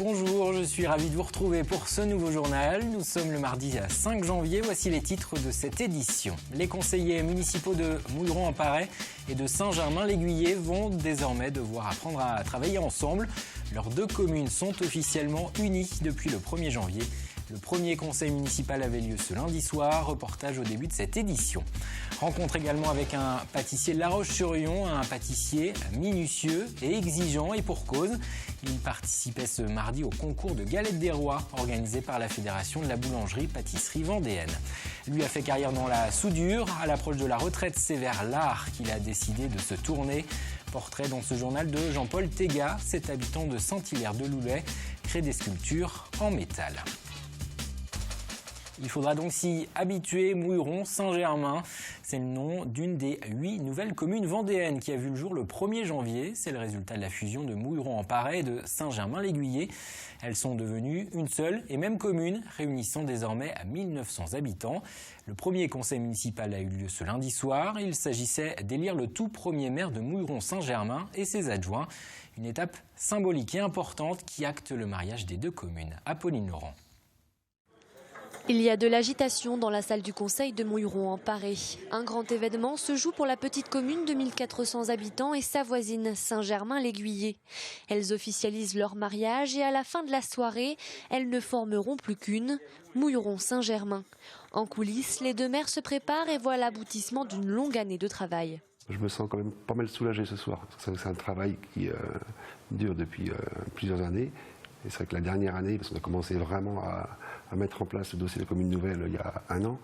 Bonjour, je suis ravi de vous retrouver pour ce nouveau journal. Nous sommes le mardi 5 janvier, voici les titres de cette édition. Les conseillers municipaux de Mouilleron-en-Parais et de Saint-Germain-l'Aiguillé vont désormais devoir apprendre à travailler ensemble. Leurs deux communes sont officiellement unies depuis le 1er janvier. Le premier conseil municipal avait lieu ce lundi soir, reportage au début de cette édition. Rencontre également avec un pâtissier de La Roche-sur-Yon, un pâtissier minutieux et exigeant, et pour cause. Il participait ce mardi au concours de galettes des rois organisé par la Fédération de la boulangerie-pâtisserie vendéenne. Lui a fait carrière dans la soudure. À l'approche de la retraite, c'est vers l'art qu'il a décidé de se tourner. Portrait dans ce journal de Jean-Paul Téga, cet habitant de Saint-Hilaire-de-Loulay, crée des sculptures en métal. Il faudra donc s'y habituer. Mouilleron-Saint-Germain, c'est le nom d'une des 8 nouvelles communes vendéennes qui a vu le jour le 1er janvier. C'est le résultat de la fusion de Mouilleron-en-Parais et de Saint-Germain-l'Aiguillé. Elles sont devenues une seule et même commune, réunissant désormais à 1900 habitants. Le premier conseil municipal a eu lieu ce lundi soir. Il s'agissait d'élire le tout premier maire de Mouilleron-Saint-Germain et ses adjoints. Une étape symbolique et importante qui acte le mariage des deux communes. Apolline Laurent. Il y a de l'agitation dans la salle du conseil de Mouilleron-en-Parais. Un grand événement se joue pour la petite commune de 1400 habitants et sa voisine Saint-Germain-l'Aiguillé. Elles officialisent leur mariage et à la fin de la soirée, elles ne formeront plus qu'une, Mouilleron-Saint-Germain. En coulisses, les deux maires se préparent et voient l'aboutissement d'une longue année de travail. Je me sens quand même pas mal soulagé ce soir. C'est un travail qui dure depuis plusieurs années. Et c'est vrai que la dernière année, parce qu'on a commencé vraiment à mettre en place le dossier de la commune nouvelle il y a 1 an,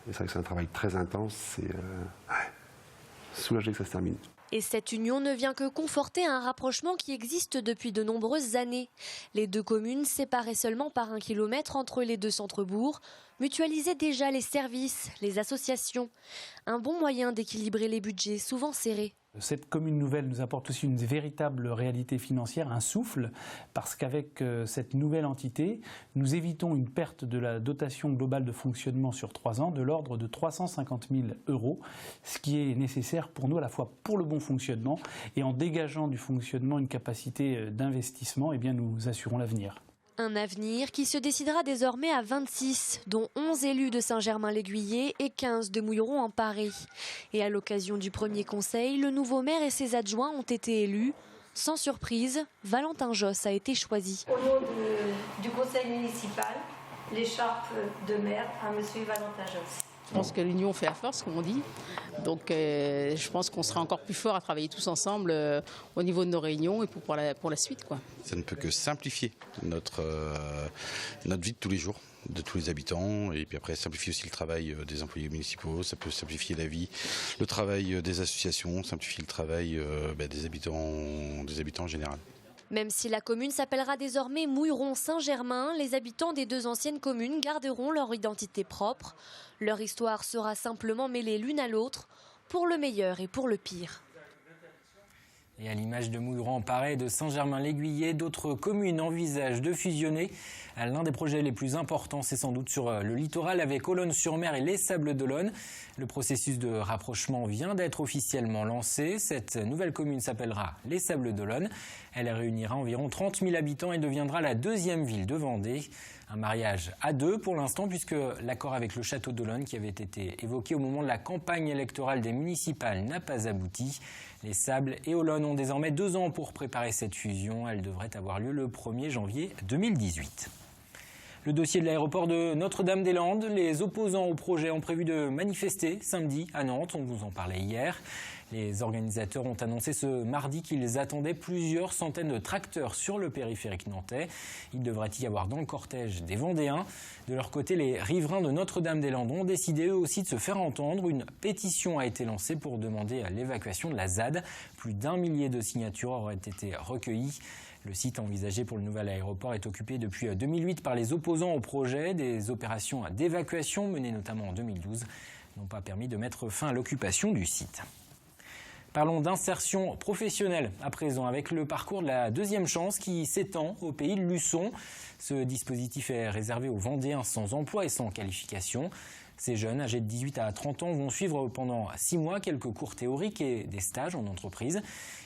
et c'est vrai que c'est un travail très intense, c'est soulagé que ça se termine. Et cette union ne vient que conforter un rapprochement qui existe depuis de nombreuses années. Les deux communes, séparées seulement par 1 kilomètre entre les deux centres-bourgs, mutualisaient déjà les services, les associations. Un bon moyen d'équilibrer les budgets souvent serrés. Cette commune nouvelle nous apporte aussi une véritable réalité financière, un souffle, parce qu'avec cette nouvelle entité, nous évitons une perte de la dotation globale de fonctionnement sur 3 ans de l'ordre de 350 000 €, ce qui est nécessaire pour nous à la fois pour le bon fonctionnement et en dégageant du fonctionnement une capacité d'investissement, eh bien nous assurons l'avenir. Un avenir qui se décidera désormais à 26, dont 11 élus de Saint-Germain-l'Aiguillé et 15 de Mouilleron-en-Parais. Et à l'occasion du premier conseil, le nouveau maire et ses adjoints ont été élus. Sans surprise, Valentin Josse a été choisi. Au nom du conseil municipal, l'écharpe de maire à M. Valentin Josse. Je pense que l'union fait la force, comme on dit. Donc je pense qu'on sera encore plus fort à travailler tous ensemble au niveau de nos réunions et pour la suite, quoi. Ça ne peut que simplifier notre vie de tous les jours, de tous les habitants. Et puis après, simplifier aussi le travail des employés municipaux. Ça peut simplifier la vie, le travail des associations, simplifier le travail des habitants en général. Même si la commune s'appellera désormais Mouilleron-Saint-Germain, les habitants des deux anciennes communes garderont leur identité propre. Leur histoire sera simplement mêlée l'une à l'autre, pour le meilleur et pour le pire. Et à l'image de Mouilleron-en-Parais et de Saint-Germain-l'Aiguillé, d'autres communes envisagent de fusionner. L'un des projets les plus importants, c'est sans doute sur le littoral avec Olonne-sur-Mer et les Sables-d'Olonne. Le processus de rapprochement vient d'être officiellement lancé. Cette nouvelle commune s'appellera les Sables-d'Olonne. Elle réunira environ 30 000 habitants et deviendra la 2e ville de Vendée. Un mariage à deux pour l'instant, puisque l'accord avec le château d'Olonne, qui avait été évoqué au moment de la campagne électorale des municipales, n'a pas abouti. Les Sables et Olonne ont désormais 2 ans pour préparer cette fusion. Elle devrait avoir lieu le 1er janvier 2018. Le dossier de l'aéroport de Notre-Dame-des-Landes. Les opposants au projet ont prévu de manifester samedi à Nantes. On vous en parlait hier. Les organisateurs ont annoncé ce mardi qu'ils attendaient plusieurs centaines de tracteurs sur le périphérique nantais. Il devrait y avoir dans le cortège des Vendéens. De leur côté, les riverains de Notre-Dame-des-Landes ont décidé eux aussi de se faire entendre. Une pétition a été lancée pour demander l'évacuation de la ZAD. Plus d'1 millier de signatures auraient été recueillies. Le site envisagé pour le nouvel aéroport est occupé depuis 2008 par les opposants au projet. Des opérations d'évacuation menées notamment en 2012 n'ont pas permis de mettre fin à l'occupation du site. Parlons d'insertion professionnelle à présent avec le parcours de la 2e chance qui s'étend au pays de Luçon. Ce dispositif est réservé aux Vendéens sans emploi et sans qualification. Ces jeunes, âgés de 18 à 30 ans, vont suivre pendant 6 mois quelques cours théoriques et des stages en entreprise.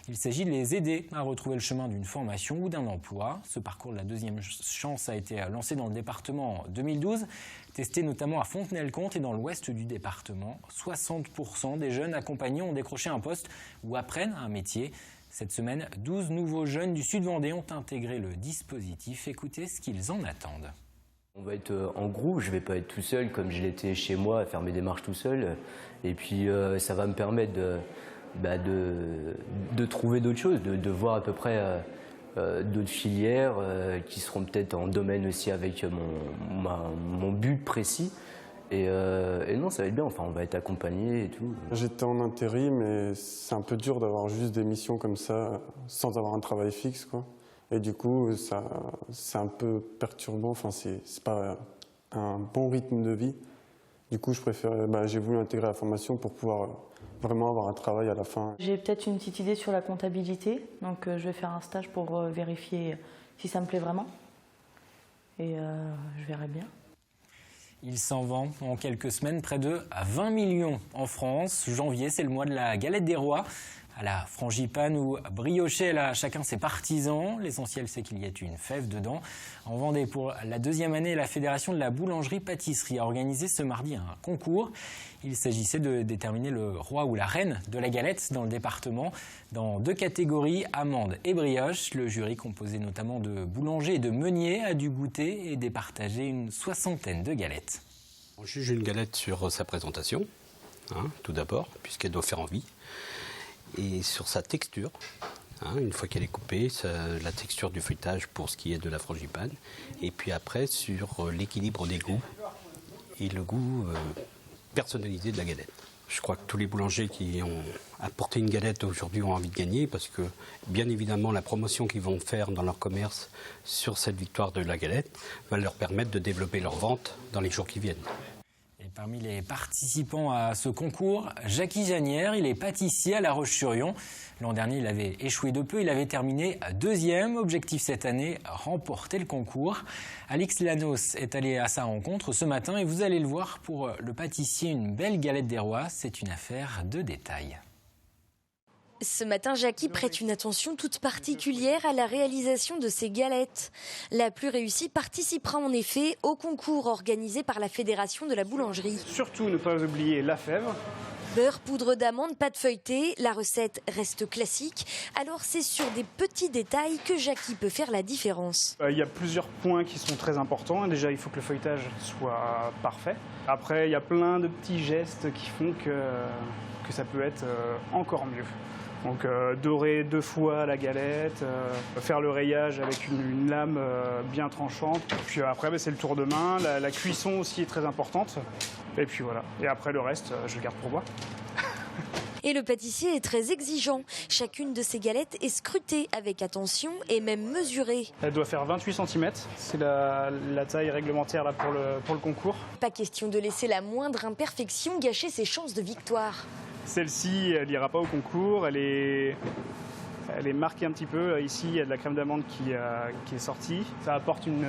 Il s'agit de les aider à retrouver le chemin d'une formation ou d'un emploi. Ce parcours de la deuxième chance a été lancé dans le département en 2012, testé notamment à Fontenay-le-Comte et dans l'ouest du département. 60% des jeunes accompagnés ont décroché un poste ou apprennent un métier. Cette semaine, 12 nouveaux jeunes du Sud-Vendée ont intégré le dispositif. Écoutez ce qu'ils en attendent. On va être en groupe, je ne vais pas être tout seul comme je l'étais chez moi à faire mes démarches tout seul. Et puis ça va me permettre de trouver d'autres choses, de voir à peu près d'autres filières qui seront peut-être en domaine aussi avec mon but précis. Et non, ça va être bien, enfin on va être accompagné et tout. J'étais en intérim mais c'est un peu dur d'avoir juste des missions comme ça sans avoir un travail fixe, quoi. Et du coup, c'est un peu perturbant, enfin, c'est pas un bon rythme de vie. Du coup, j'ai voulu intégrer la formation pour pouvoir vraiment avoir un travail à la fin. J'ai peut-être une petite idée sur la comptabilité, donc je vais faire un stage pour vérifier si ça me plaît vraiment. Et je verrai bien. Il s'en vend en quelques semaines près de 20 millions en France. Janvier, c'est le mois de la galette des rois. À la frangipane ou brioché, là, chacun ses partisans. L'essentiel, c'est qu'il y ait une fève dedans. En Vendée, pour la deuxième année, la Fédération de la boulangerie-pâtisserie a organisé ce mardi un concours. Il s'agissait de déterminer le roi ou la reine de la galette dans le département, dans 2 catégories, amandes et brioche. Le jury, composé notamment de boulangers et de meuniers, a dû goûter et départager une 60aine de galettes. On juge une galette sur sa présentation, tout d'abord, puisqu'elle doit faire envie. Et sur sa texture, une fois qu'elle est coupée, la texture du feuilletage pour ce qui est de la frangipane. Et puis après, sur l'équilibre des goûts et le goût personnalisé de la galette. Je crois que tous les boulangers qui ont apporté une galette aujourd'hui ont envie de gagner parce que, bien évidemment, la promotion qu'ils vont faire dans leur commerce sur cette victoire de la galette va leur permettre de développer leur vente dans les jours qui viennent. Et parmi les participants à ce concours, Jackie Janière, il est pâtissier à La Roche-sur-Yon. L'an dernier, il avait échoué de peu, il avait terminé 2e. Objectif cette année, remporter le concours. Alix Lanos est allé à sa rencontre ce matin et vous allez le voir, pour le pâtissier, une belle galette des rois, c'est une affaire de détail. Ce matin, Jackie prête une attention toute particulière à la réalisation de ses galettes. La plus réussie participera en effet au concours organisé par la Fédération de la boulangerie. Surtout ne pas oublier la fève. Beurre, poudre d'amande, pâte feuilletée, la recette reste classique. Alors c'est sur des petits détails que Jackie peut faire la différence. Il y a plusieurs points qui sont très importants. Déjà, il faut que le feuilletage soit parfait. Après, il y a plein de petits gestes qui font que ça peut être encore mieux. Donc dorer 2 fois la galette, faire le rayage avec une lame bien tranchante. Puis après, c'est le tour de main. La cuisson aussi est très importante. Et puis voilà. Et après, le reste, je le garde pour moi. Et le pâtissier est très exigeant. Chacune de ses galettes est scrutée avec attention et même mesurée. Elle doit faire 28 cm. C'est la taille réglementaire là, pour le concours. Pas question de laisser la moindre imperfection gâcher ses chances de victoire. Celle-ci, elle n'ira pas au concours, elle est marquée un petit peu. Ici, il y a de la crème d'amande qui est sortie. Ça apporte une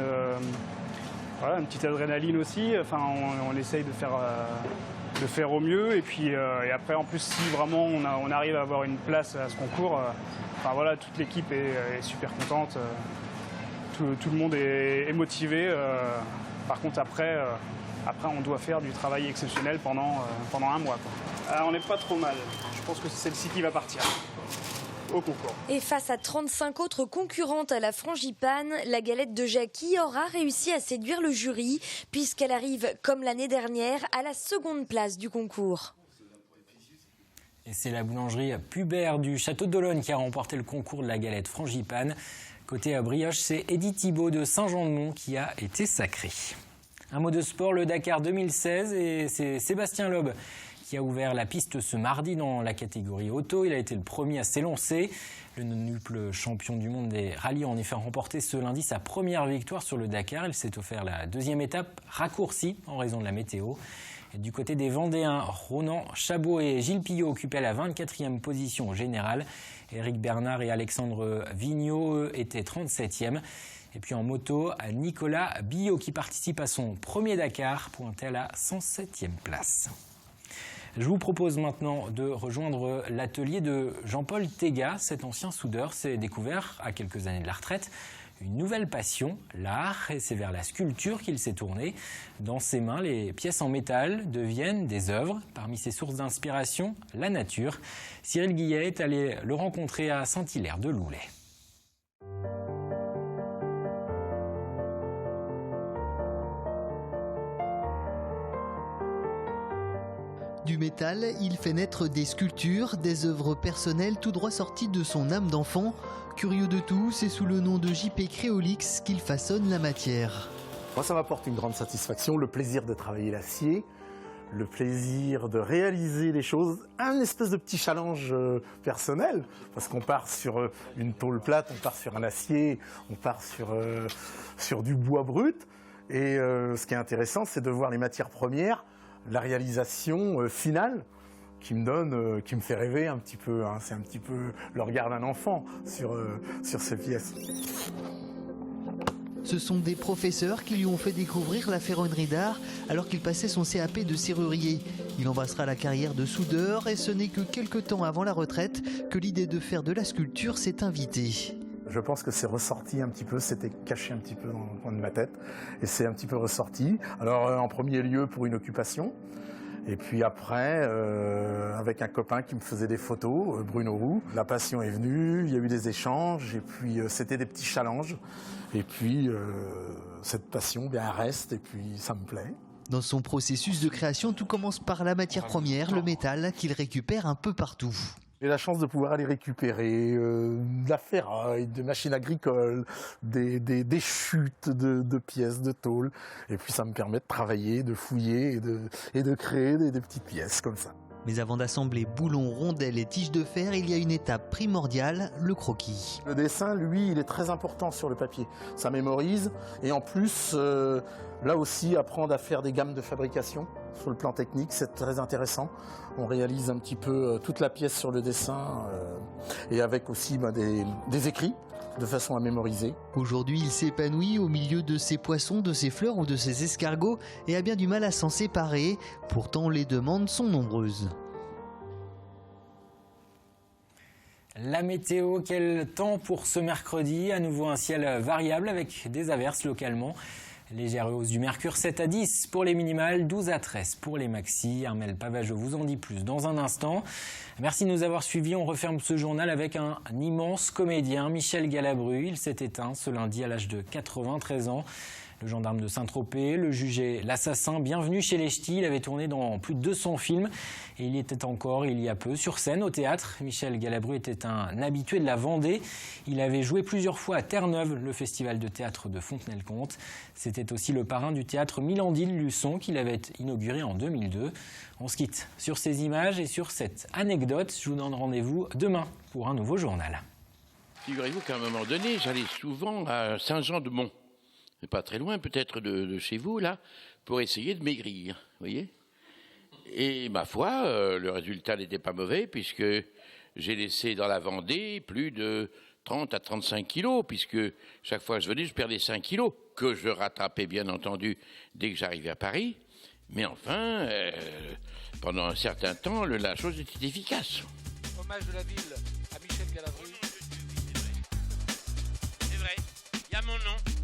petite adrénaline aussi. Enfin, on essaye de faire au mieux. Et puis et après, en plus, si vraiment on arrive à avoir une place à ce concours, toute l'équipe est super contente. Tout le monde est motivé. Par contre, après, on doit faire du travail exceptionnel pendant 1 mois. On n'est pas trop mal. Je pense que c'est celle-ci qui va partir au concours. Et face à 35 autres concurrentes à la frangipane, la galette de Jackie aura réussi à séduire le jury, puisqu'elle arrive, comme l'année dernière, à la 2e place du concours. Et c'est la boulangerie Pubert du Château d'Olonne qui a remporté le concours de la galette frangipane. Côté brioche, c'est Edith Thibault de Saint-Jean-de-Mont qui a été sacré. Un mot de sport, le Dakar 2016, et c'est Sébastien Loeb qui a ouvert la piste ce mardi dans la catégorie auto. Il a été le premier à s'élancer. Le nonnuple champion du monde des rallyes a en effet remporté ce lundi sa première victoire sur le Dakar. Il s'est offert la 2e étape raccourcie en raison de la météo. Et du côté des Vendéens, Ronan Chabot et Gilles Pillot occupaient la 24e position au général. Éric Bernard et Alexandre Vigneault, eux, étaient 37e. Et puis en moto, Nicolas Billot qui participe à son premier Dakar, pointé à la 107e place. Je vous propose maintenant de rejoindre l'atelier de Jean-Paul Téga. Cet ancien soudeur s'est découvert, à quelques années de la retraite, une nouvelle passion, l'art, et c'est vers la sculpture qu'il s'est tourné. Dans ses mains, les pièces en métal deviennent des œuvres. Parmi ses sources d'inspiration, la nature. Cyril Guillet est allé le rencontrer à Saint-Hilaire-de-Loulay. Du métal, il fait naître des sculptures, des œuvres personnelles tout droit sorties de son âme d'enfant. Curieux de tout, c'est sous le nom de JP Créolix qu'il façonne la matière. Moi, ça m'apporte une grande satisfaction, le plaisir de travailler l'acier, le plaisir de réaliser les choses, un espèce de petit challenge personnel, parce qu'on part sur une tôle plate, on part sur un acier, on part sur du bois brut. Et ce qui est intéressant, c'est de voir les matières premières, la réalisation finale qui me fait rêver un petit peu. C'est un petit peu le regard d'un enfant sur ces pièces. Ce sont des professeurs qui lui ont fait découvrir la ferronnerie d'art alors qu'il passait son CAP de serrurier. Il embrassera la carrière de soudeur et ce n'est que quelques temps avant la retraite que l'idée de faire de la sculpture s'est invitée. Je pense que c'est ressorti un petit peu, c'était caché un petit peu dans le coin de ma tête et c'est un petit peu ressorti. Alors en premier lieu pour une occupation et puis après avec un copain qui me faisait des photos, Bruno Roux. La passion est venue, il y a eu des échanges et puis c'était des petits challenges et puis cette passion bien reste et puis ça me plaît. Dans son processus de création, tout commence par la matière première, le métal, qu'il récupère un peu partout. J'ai la chance de pouvoir aller récupérer de la ferraille, des machines agricoles, des chutes de pièces, de tôles. Et puis ça me permet de travailler, de fouiller et de créer des petites pièces comme ça. Mais avant d'assembler boulons, rondelles et tiges de fer, il y a une étape primordiale, le croquis. Le dessin, lui, il est très important sur le papier. Ça mémorise et en plus, là aussi, apprendre à faire des gammes de fabrication sur le plan technique, c'est très intéressant. On réalise un petit peu toute la pièce sur le dessin et avec aussi des écrits de façon à mémoriser. Aujourd'hui, il s'épanouit au milieu de ses poissons, de ses fleurs ou de ses escargots et a bien du mal à s'en séparer. Pourtant, les demandes sont nombreuses. La météo, quel temps pour ce mercredi? À nouveau un ciel variable avec des averses localement. Légère hausse du mercure, 7 à 10 pour les minimales, 12 à 13 pour les maxi. Armel Pavageau vous en dit plus dans un instant. Merci de nous avoir suivis. On referme ce journal avec un immense comédien, Michel Galabru. Il s'est éteint ce lundi à l'âge de 93 ans. Le gendarme de Saint-Tropez le jugeait l'assassin. Bienvenue chez les Ch'tis. Il avait tourné dans plus de 200 films et il était encore, il y a peu, sur scène au théâtre. Michel Galabru était un habitué de la Vendée. Il avait joué plusieurs fois à Terre-Neuve, le festival de théâtre de Fontenay-le-Comte. C'était aussi le parrain du théâtre Milandil-Luçon qu'il avait inauguré en 2002. On se quitte sur ces images et sur cette anecdote. Je vous donne rendez-vous demain pour un nouveau journal. Figurez-vous qu'à un moment donné, j'allais souvent à Saint-Jean-de-Mont. C'est pas très loin peut-être de chez vous, là, pour essayer de maigrir, vous voyez. Et ma foi, le résultat n'était pas mauvais, puisque j'ai laissé dans la Vendée plus de 30 à 35 kilos, puisque chaque fois que je venais, je perdais 5 kilos, que je rattrapais bien entendu dès que j'arrivais à Paris. Mais enfin, pendant un certain temps, la chose était efficace. Hommage de la ville à Michel Galabru. C'est vrai, il y a mon nom.